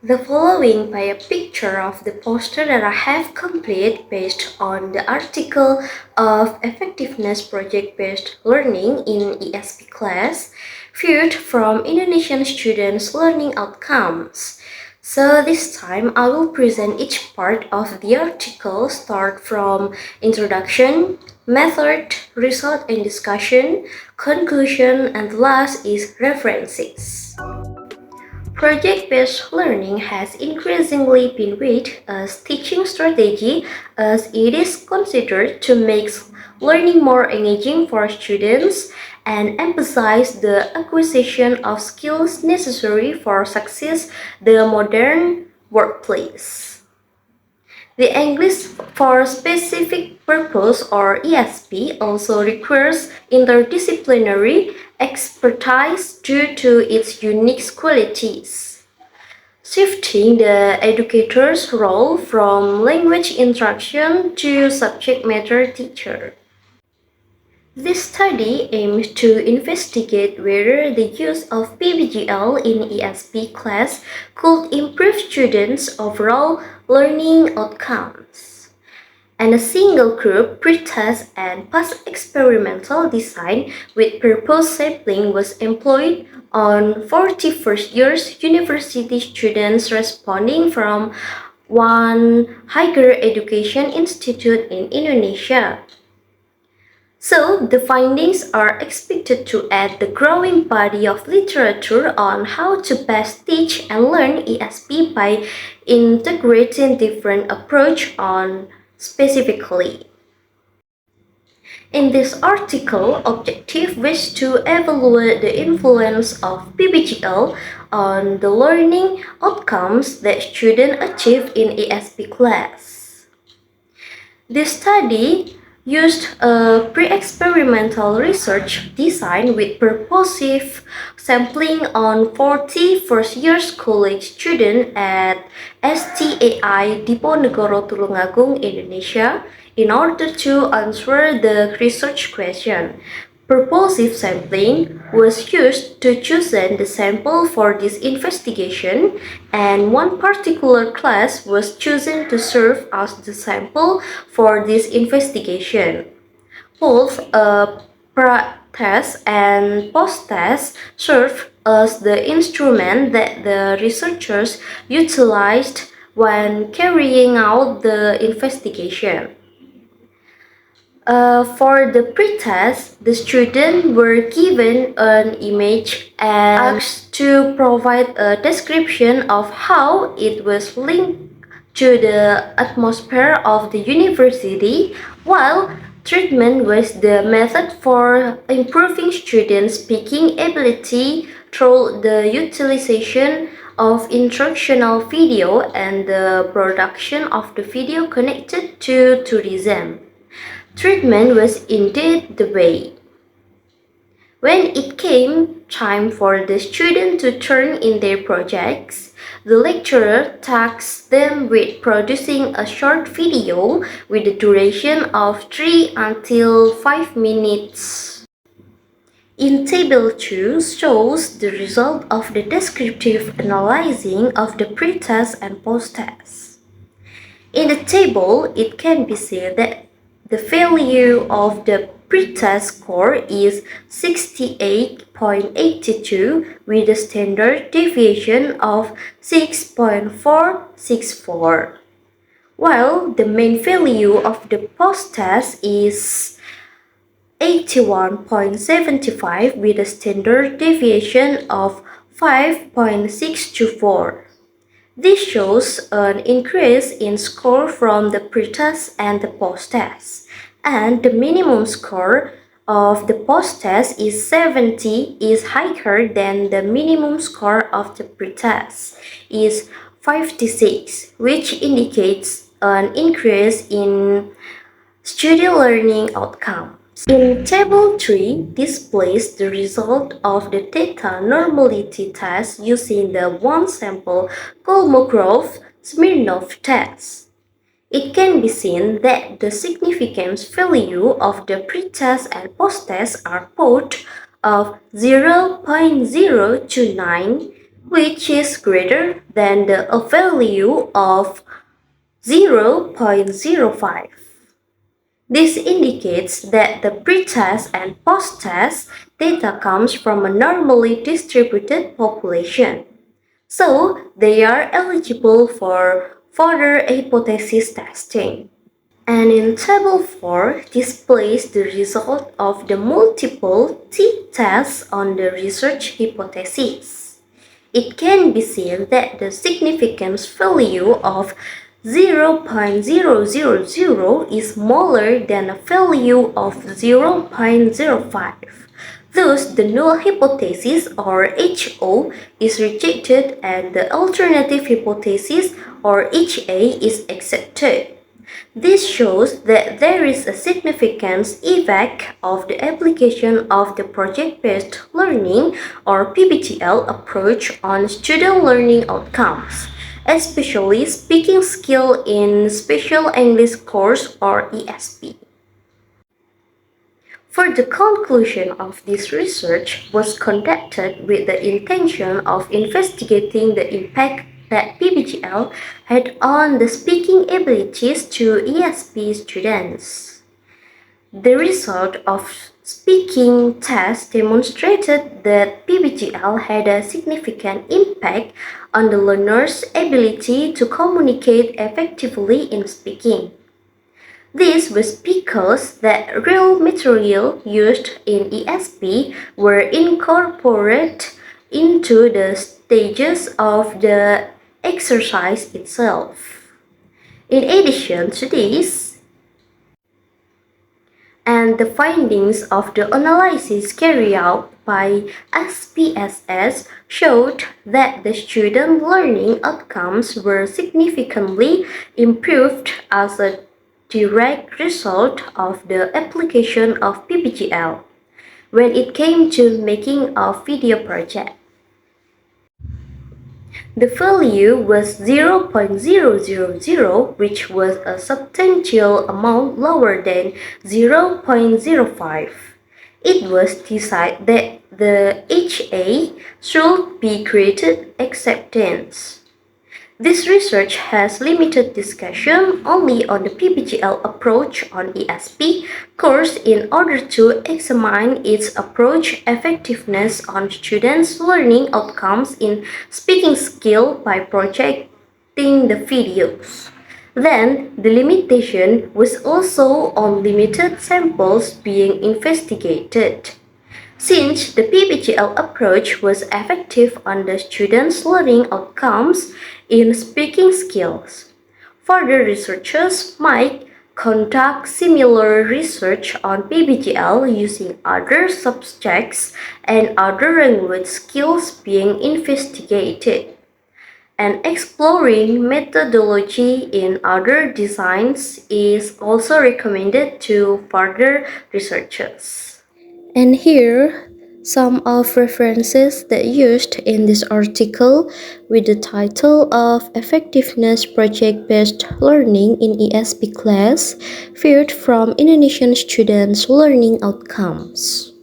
The following by a picture of the poster that I have completed based on the article of effectiveness project-based learning in ESP class, viewed from Indonesian students' learning outcomes. So this time I will present each part of the article, start from introduction, method, result and discussion, conclusion, and last is references. Project-based learning has increasingly been viewed as teaching strategy as it is considered to make learning more engaging for students and emphasize the acquisition of skills necessary for success the modern workplace. The English for Specific Purpose or ESP also requires interdisciplinary expertise due to its unique qualities, shifting the educator's role from language instruction to subject matter teacher. This study aims to investigate whether the use of PBGL in ESP class could improve students' overall learning outcomes. And a single group pre-test and post-experimental design with purpose sampling was employed on 40 first-year university students responding from one higher education institute in Indonesia. So, the findings are expected to add the growing body of literature on how to best teach and learn ESP by integrating different approach on specifically. In this article, objective was to evaluate the influence of PBGL on the learning outcomes that students achieve in ESP class. This study used a pre-experimental research design with purposive sampling on 40 first-year college students at STAI Diponegoro Tulungagung, Indonesia, in order to answer the research question. Purposive sampling was used to choose the sample for this investigation, and one particular class was chosen to serve as the sample for this investigation. Both pre-test and post-test serve as the instrument that the researchers utilized when carrying out the investigation. For the pretest, the students were given an image and asked to provide a description of how it was linked to the atmosphere of the university, while treatment was the method for improving students' speaking ability through the utilization of instructional video and the production of the video connected to tourism. Treatment was indeed the way. When it came time for the students to turn in their projects, the lecturer tasked them with producing a short video with a duration of 3 until 5 minutes. In Table 2 shows the result of the descriptive analyzing of the pre-test and post-test. In the table, it can be seen that the value of the pre-test score is 68.82 with a standard deviation of 6.464, while the main value of the post-test is 81.75 with a standard deviation of 5.624. This shows an increase in score from the pre-test and the post-test, and the minimum score of the post-test is 70 is higher than the minimum score of the pre-test is 56, which indicates an increase in student learning outcome. In Table 3 displays the result of the theta normality test using the one-sample Kolmogorov-Smirnov test. It can be seen that the significance value of the pre-test and post-test are both of 0.029 which is greater than the value of 0.05. This indicates that the pre-test and post-test data comes from a normally distributed population. So, they are eligible for further hypothesis testing. And in Table 4 displays the result of the multiple t-tests on the research hypothesis. It can be seen that the significance value of 0.000 is smaller than a value of 0.05. Thus, the null hypothesis or HO is rejected and the alternative hypothesis or HA is accepted. This shows that there is a significant effect of the application of the project-based learning or PBGL approach on student learning outcomes, especially speaking skill in Special English Course or ESP. For the conclusion of this research was conducted with the intention of investigating the impact that PBGL had on the speaking abilities to ESP students. The result of speaking tests demonstrated that PBGL had a significant impact on the learner's ability to communicate effectively in speaking. This was because the real material used in ESP were incorporated into the stages of the exercise itself. In addition to this, and the findings of the analysis carried out by SPSS showed that the student learning outcomes were significantly improved as a direct result of the application of PBGL when it came to making a video project. The value was 0.000, which was a substantial amount lower than 0.05. It was decided that the HA should be granted acceptance. This research has limited discussion only on the PBGL approach on ESP course in order to examine its approach effectiveness on students' learning outcomes in speaking skill by projecting the videos. Then, the limitation was also on limited samples being investigated. Since the PBGL approach was effective on the students' learning outcomes in speaking skills, further researchers might conduct similar research on PBGL using other subjects and other language skills being investigated, and exploring methodology in other designs is also recommended to further researchers. And here, some of references that used in this article with the title of Effectiveness Project-Based Learning in ESP Class viewed from Indonesian Students' Learning Outcomes.